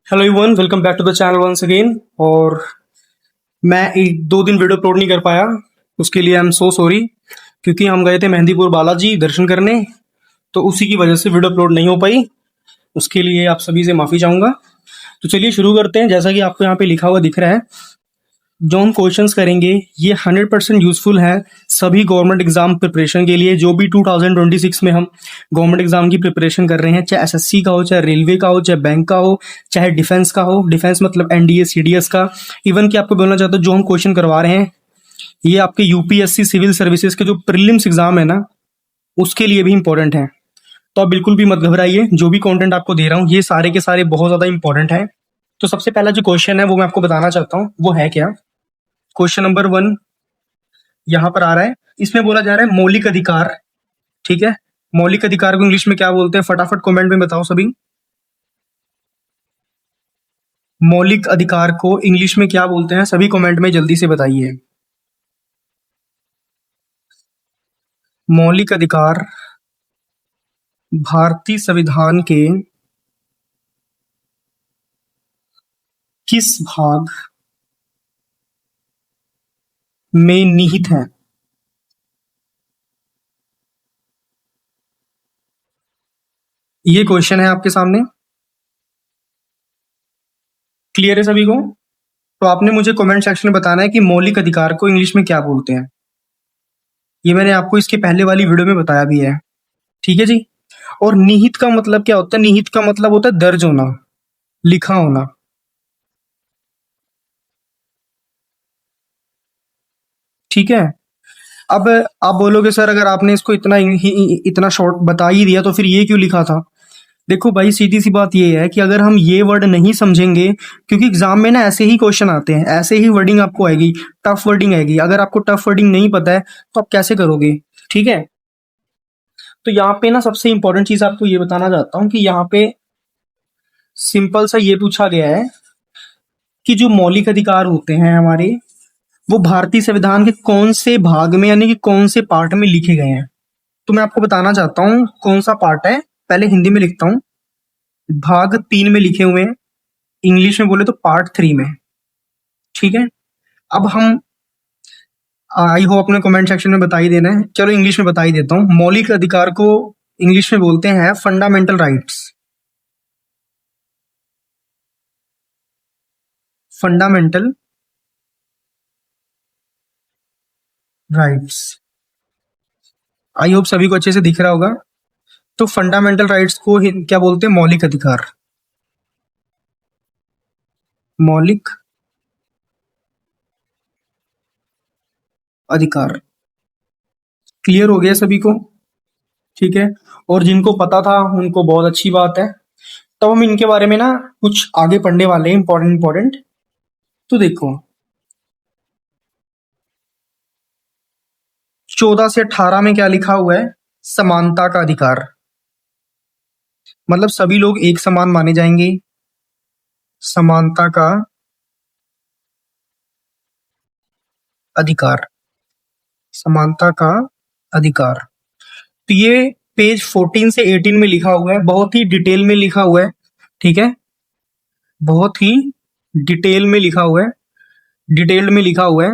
Hello everyone, welcome back to the channel once again. और मैं एक दो दिन वीडियो अपलोड नहीं कर पाया, उसके लिए आई एम सो सॉरी। क्योंकि हम गए थे मेहंदीपुर बालाजी दर्शन करने, तो उसी की वजह से वीडियो अपलोड नहीं हो पाई। उसके लिए आप सभी से माफ़ी चाहूँगा। तो चलिए शुरू करते हैं। जैसा कि आपको यहाँ पे लिखा हुआ दिख रहा है, जो हम क्वेश्चंस करेंगे ये 100% यूजफुल है सभी गवर्नमेंट एग्जाम प्रिपरेशन के लिए। जो भी 2026 में हम गवर्नमेंट एग्जाम की प्रिपरेशन कर रहे हैं, चाहे एसएससी का हो, चाहे रेलवे का हो, चाहे बैंक का हो, चाहे डिफेंस का हो, डिफेंस मतलब एनडीए सीडीएस का। इवन कि आपको बोलना चाहता हूँ, जो हम क्वेश्चन करवा रहे हैं ये आपके यूपीएससी सिविल सर्विसेज के जो प्रीलिम्स एग्जाम है ना, उसके लिए भी इंपॉर्टेंट है। तो आप बिल्कुल भी मत घबराइए, जो भी कंटेंट आपको दे रहा हूँ ये सारे के सारे बहुत ज़्यादा इंपॉर्टेंट है। तो सबसे पहला जो क्वेश्चन है वो मैं आपको बताना चाहता हूँ, वो है क्या। क्वेश्चन नंबर 1 यहाँ पर आ रहा है। इसमें बोला जा रहा है मौलिक अधिकार। ठीक है, मौलिक अधिकार को इंग्लिश में क्या बोलते हैं, फटाफट कमेंट में बताओ सभी। मौलिक अधिकार को इंग्लिश में क्या बोलते हैं, सभी कमेंट में जल्दी से बताइए। मौलिक अधिकार भारतीय संविधान के किस भाग में निहित है। ये क्वेश्चन है आपके सामने। क्लियर है सभी को? तो आपने मुझे कमेंट सेक्शन में बताना है कि मौलिक अधिकार को इंग्लिश में क्या बोलते हैं। ये मैंने आपको इसके पहले वाली वीडियो में बताया भी है। ठीक है जी। और निहित का मतलब क्या होता है? निहित का मतलब होता है दर्ज होना, लिखा होना। ठीक है। अब आप बोलोगे सर, अगर आपने इसको इतना शॉर्ट बता ही दिया तो फिर ये क्यों लिखा था। देखो भाई, सीधी सी बात ये है कि अगर हम ये वर्ड नहीं समझेंगे, क्योंकि एग्जाम में ना ऐसे ही क्वेश्चन आते हैं, ऐसे ही वर्डिंग आपको आएगी, टफ वर्डिंग आएगी। अगर आपको टफ वर्डिंग नहीं पता है तो आप कैसे करोगे। ठीक है। तो यहाँ पे ना सबसे इंपॉर्टेंट चीज आपको ये बताना चाहता हूँ कि यहाँ पे सिंपल सा ये पूछा गया है कि जो मौलिक अधिकार होते हैं हमारे, वो भारतीय संविधान के कौन से भाग में यानी कि कौन से पार्ट में लिखे गए हैं। तो मैं आपको बताना चाहता हूँ कौन सा पार्ट है। पहले हिंदी में लिखता हूँ। भाग 3 में लिखे हुए हैं, इंग्लिश में बोले तो पार्ट 3 में। ठीक है। अब हम आई होप अपने कमेंट सेक्शन में बता ही देना है। चलो इंग्लिश में बता ही देता हूँ। मौलिक अधिकार को इंग्लिश में बोलते हैं fundamental rights. Fundamental rights. I hope सभी को अच्छे से दिख रहा होगा। तो फंडामेंटल राइट्स को क्या बोलते हैं? मौलिक अधिकार। मौलिक अधिकार। क्लियर हो गया सभी को? ठीक है। और जिनको पता था उनको बहुत अच्छी बात है। तो हम इनके बारे में ना कुछ आगे पढ़ने वाले हैं, इंपॉर्टेंट इंपॉर्टेंट। तो देखो, 14 से 18 में क्या लिखा हुआ है? समानता का अधिकार। मतलब सभी लोग एक समान माने जाएंगे। समानता का अधिकार। समानता का अधिकार। तो ये पेज 14 से 18 में लिखा हुआ है, बहुत ही डिटेल में लिखा हुआ है। ठीक है, बहुत ही डिटेल में लिखा हुआ है, डिटेल्ड में लिखा हुआ है।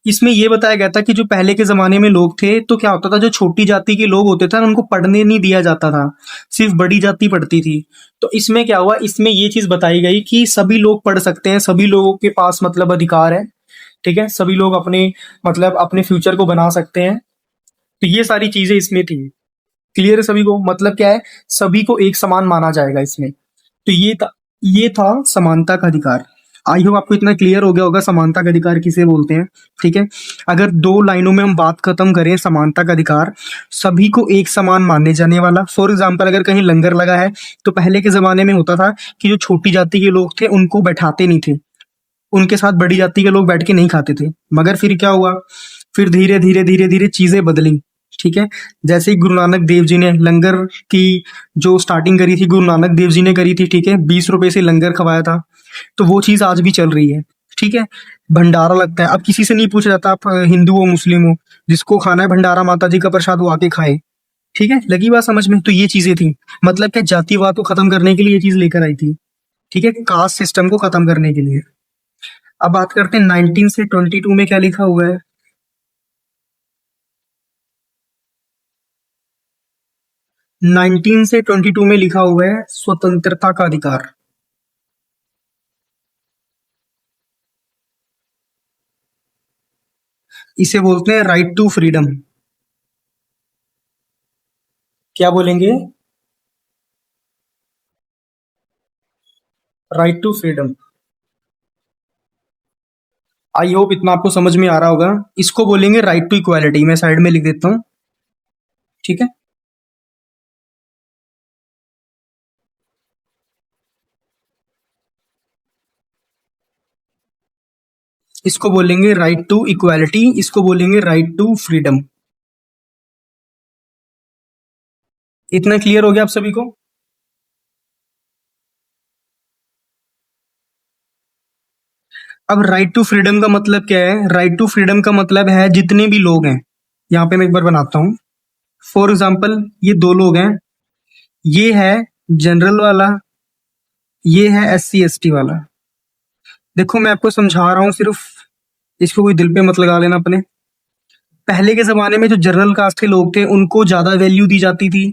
इसमें ये बताया गया था कि जो पहले के जमाने में लोग थे तो क्या होता था, जो छोटी जाति के लोग होते थे उनको पढ़ने नहीं दिया जाता था, सिर्फ बड़ी जाति पढ़ती थी। तो इसमें क्या हुआ, इसमें ये चीज बताई गई कि सभी लोग पढ़ सकते हैं, सभी लोगों के पास मतलब अधिकार है। ठीक है, सभी लोग अपने मतलब अपने फ्यूचर को बना सकते हैं। तो ये सारी चीजें इसमें थी। क्लियर है सभी को? मतलब क्या है, सभी को एक समान माना जाएगा इसमें। तो ये था समानता का अधिकार। आई होप आपको इतना क्लियर हो गया होगा समानता का अधिकार किसे बोलते हैं। ठीक है। अगर 2 लाइनों में हम बात खत्म करें, समानता का अधिकार सभी को एक समान माने जाने वाला। फॉर एग्जाम्पल, अगर कहीं लंगर लगा है तो पहले के जमाने में होता था कि जो छोटी जाति के लोग थे उनको बैठाते नहीं थे, उनके साथ बड़ी जाति के लोग बैठ के नहीं खाते थे। मगर फिर क्या हुआ, फिर धीरे धीरे धीरे धीरे चीजें बदली। ठीक है। जैसे ही गुरु नानक देव जी ने लंगर की जो स्टार्टिंग करी थी, गुरु नानक देव जी ने करी थी। ठीक है, 20 रुपए से लंगर खवाया था। तो वो चीज आज भी चल रही है। ठीक है। भंडारा लगता है, अब किसी से नहीं पूछा जाता आप हिंदू हो मुस्लिम हो, जिसको खाना है भंडारा माता जी का प्रसाद वो आके खाए। ठीक है, लगी बात समझ में? तो ये चीजें थी। मतलब क्या, जातिवाद को खत्म करने के लिए ये चीज लेकर आई थी। ठीक है, कास्ट सिस्टम को खत्म करने के लिए। अब बात करते हैं 19 से 22 में क्या लिखा हुआ है। 19 से 22 में लिखा हुआ है स्वतंत्रता का अधिकार। इसे बोलते हैं राइट टू फ्रीडम। क्या बोलेंगे? Right to freedom. I hope इतना आपको समझ में आ रहा होगा। इसको बोलेंगे राइट टू इक्वालिटी। मैं साइड में लिख देता हूं, ठीक है। इसको बोलेंगे राइट टू इक्वालिटी, इसको बोलेंगे राइट टू फ्रीडम। इतना क्लियर हो गया आप सभी को? अब राइट टू फ्रीडम का मतलब क्या है? राइट टू फ्रीडम का मतलब है जितने भी लोग हैं, यहाँ पे मैं एक बार बनाता हूँ। फॉर एग्जाम्पल ये दो लोग हैं, ये है जनरल वाला, ये है SC ST वाला। देखो मैं आपको समझा रहा हूँ सिर्फ, इसको कोई दिल पे मत लगा लेना अपने। पहले के जमाने में जो जनरल कास्ट के लोग थे उनको ज्यादा वैल्यू दी जाती थी।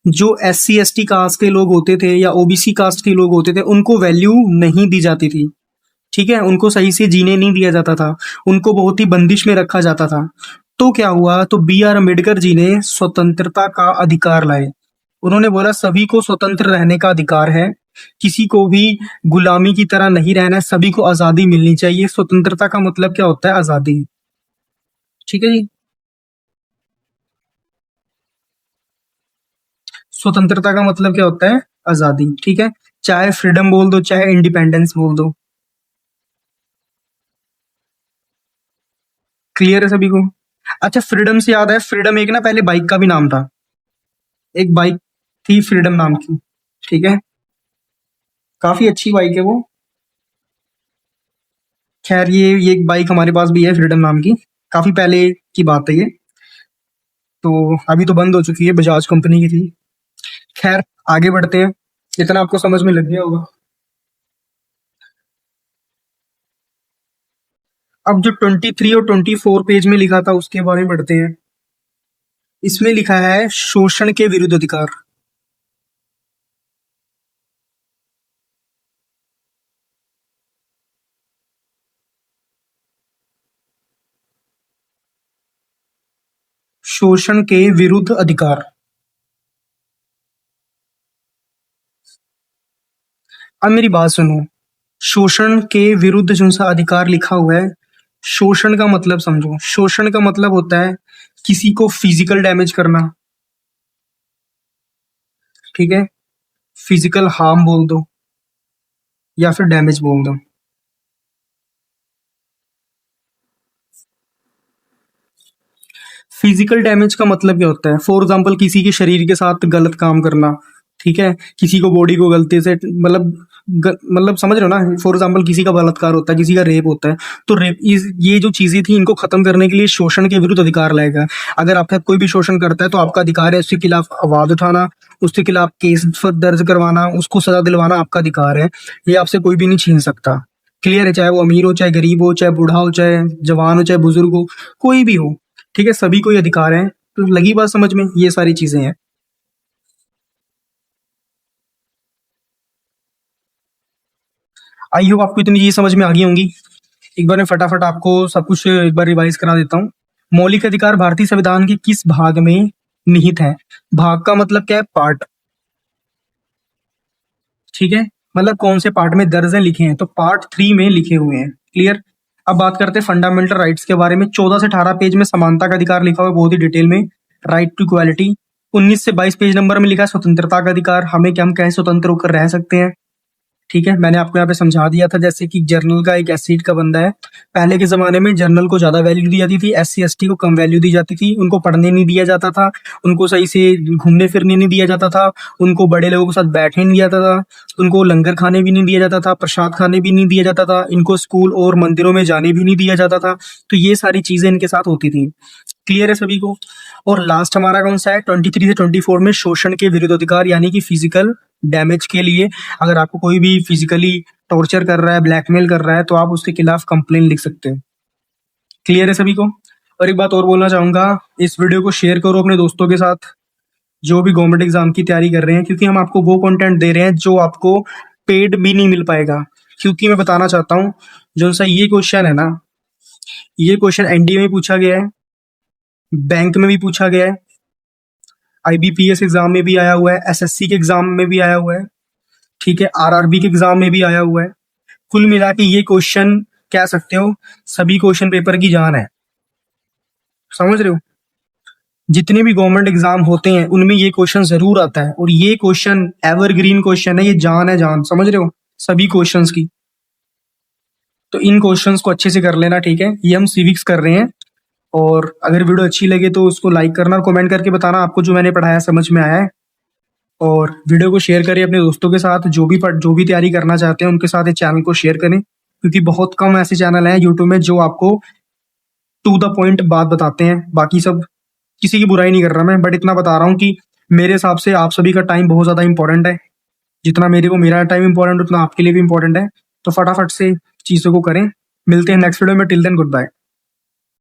जो SC ST कास्ट के लोग होते थे या OBC कास्ट के लोग होते थे उनको वैल्यू नहीं दी जाती थी। ठीक है, उनको सही से जीने नहीं दिया जाता था, उनको बहुत ही बंदिश में रखा जाता था। तो क्या हुआ, तो BR अम्बेडकर जी ने स्वतंत्रता का अधिकार लाए। उन्होंने बोला सभी को स्वतंत्र रहने का अधिकार है, किसी को भी गुलामी की तरह नहीं रहना है, सभी को आजादी मिलनी चाहिए। स्वतंत्रता का मतलब क्या होता है? आजादी। ठीक है जी। स्वतंत्रता का मतलब क्या होता है? आजादी। ठीक है, चाहे फ्रीडम बोल दो चाहे इंडिपेंडेंस बोल दो। क्लियर है सभी को? अच्छा, फ्रीडम से याद है, फ्रीडम एक ना पहले बाइक का भी नाम था। एक बाइक थी फ्रीडम नाम की, ठीक है, काफी अच्छी बाइक है वो। खैर ये एक बाइक हमारे पास भी है फ्रीडम नाम की, काफी पहले की बात है ये। तो अभी तो बंद हो चुकी है, बजाज कंपनी की थी। खैर आगे बढ़ते हैं, इतना आपको समझ में लग गया होगा। अब जो 23 और 24 पेज में लिखा था उसके बारे में पढ़ते हैं। इसमें लिखा है शोषण के विरुद्ध अधिकार। शोषण के विरुद्ध अधिकार। अब मेरी बात सुनो, शोषण के विरुद्ध जो सा अधिकार लिखा हुआ है, शोषण का मतलब समझो। शोषण का मतलब होता है किसी को फिजिकल डैमेज करना, ठीक है, फिजिकल हार्म बोल दो या फिर डैमेज बोल दो। फिजिकल डैमेज का मतलब क्या होता है? फॉर एग्जाम्पल किसी के शरीर के साथ गलत काम करना, ठीक है, किसी को बॉडी को गलती से मतलब समझ रहे हो ना। फॉर एग्जाम्पल किसी का बलात्कार होता है, किसी का रेप होता है, तो रेप इस ये जो चीजें थी इनको खत्म करने के लिए शोषण के विरुद्ध अधिकार लाएगा। अगर आपके साथ कोई भी शोषण करता है तो आपका अधिकार है उसके खिलाफ आवाज उठाना, उसके खिलाफ केस दर्ज करवाना, उसको सजा दिलवाना आपका अधिकार है। ये आपसे कोई भी नहीं छीन सकता। क्लियर है? चाहे वो अमीर हो, चाहे गरीब हो, चाहे बूढ़ा हो, चाहे जवान हो, चाहे बुजुर्ग हो, कोई भी हो, ठीक है, सभी को ये अधिकार है। तो लगी बात समझ में? ये सारी चीजें हैं। आई होप आपको इतनी चीज समझ में आ गई होंगी। एक बार मैं फटाफट आपको सब कुछ एक बार रिवाइज करा देता हूँ। मौलिक अधिकार भारतीय संविधान के किस भाग में निहित है? भाग का मतलब क्या है? पार्ट। ठीक है, मतलब कौन से पार्ट में दर्ज है, लिखे हैं, तो पार्ट 3 में लिखे हुए हैं। क्लियर? अब बात करते हैं फंडामेंटल राइट्स के बारे में। 14 से 18 पेज में समानता का अधिकार लिखा हुआ है बहुत ही डिटेल में, राइट टू इक्वालिटी। 19 से 22 पेज नंबर में लिखा है स्वतंत्रता का अधिकार, हमें क्या, हम कैसे स्वतंत्र होकर रह सकते हैं। ठीक है, मैंने आपको यहाँ पे समझा दिया था जैसे कि जर्नल का एक एसिड का बंदा है। पहले के जमाने में जर्नल को ज्यादा वैल्यू दी जाती थी, SC ST को कम वैल्यू दी जाती थी। उनको पढ़ने नहीं दिया जाता था, उनको सही से घूमने फिरने नहीं दिया जाता था, उनको बड़े लोगों के साथ बैठने नहीं दिया जाता था, उनको लंगर खाने भी नहीं दिया जाता था, प्रसाद खाने भी नहीं दिया जाता था, इनको स्कूल और मंदिरों में जाने भी नहीं दिया जाता था। तो ये सारी चीजें इनके साथ होती थी। क्लियर है सभी को? और लास्ट हमारा कौन सा है 23 से 24 में शोषण के विरुद्ध अधिकार, यानी कि फिजिकल डैमेज के लिए। अगर आपको कोई भी फिजिकली टॉर्चर कर रहा है, ब्लैकमेल कर रहा है, तो आप उसके खिलाफ कंप्लेन लिख सकते हैं। क्लियर है सभी को? और एक बात और बोलना चाहूंगा, इस वीडियो को शेयर करो अपने दोस्तों के साथ जो भी गवर्नमेंट एग्जाम की तैयारी कर रहे हैं, क्योंकि हम आपको वो कंटेंट दे रहे हैं जो आपको पेड भी नहीं मिल पाएगा। क्योंकि मैं बताना चाहता हूँ, जो सा ये क्वेश्चन है ना, ये क्वेश्चन एनडीए में पूछा गया है, बैंक में भी पूछा गया है, आईबीपीएस एग्जाम में भी आया हुआ है, एसएससी के एग्जाम में भी आया हुआ है, ठीक है, आरआरबी के एग्जाम में भी आया हुआ है। कुल मिला के ये क्वेश्चन कह सकते हो सभी क्वेश्चन पेपर की जान है। समझ रहे हो? जितने भी गवर्नमेंट एग्जाम होते हैं उनमें ये क्वेश्चन जरूर आता है, और ये क्वेश्चन एवरग्रीन क्वेश्चन है, ये जान है जान। समझ रहे हो सभी क्वेश्चंस की? तो इन क्वेश्चंस को अच्छे से कर लेना, ठीक है। ये हम सिविक्स कर रहे हैं, और अगर वीडियो अच्छी लगे तो उसको लाइक करना और कमेंट करके बताना आपको जो मैंने पढ़ाया समझ में आया है। और वीडियो को शेयर करें अपने दोस्तों के साथ, जो भी तैयारी करना चाहते हैं उनके साथ इस चैनल को शेयर करें, क्योंकि बहुत कम ऐसे चैनल हैं यूट्यूब में जो आपको टू द पॉइंट बात बताते हैं। बाकी सब किसी की बुराई नहीं कर रहा मैं, बट इतना बता रहा हूँ कि मेरे हिसाब से आप सभी का टाइम बहुत ज़्यादा इंपॉर्टेंट है। जितना मेरे को मेरा टाइम इंपॉर्टेंट उतना आपके लिए भी इंपॉर्टेंट है। तो फटाफट से चीज़ों को करें। मिलते हैं नेक्स्ट वीडियो में। Till then good bye.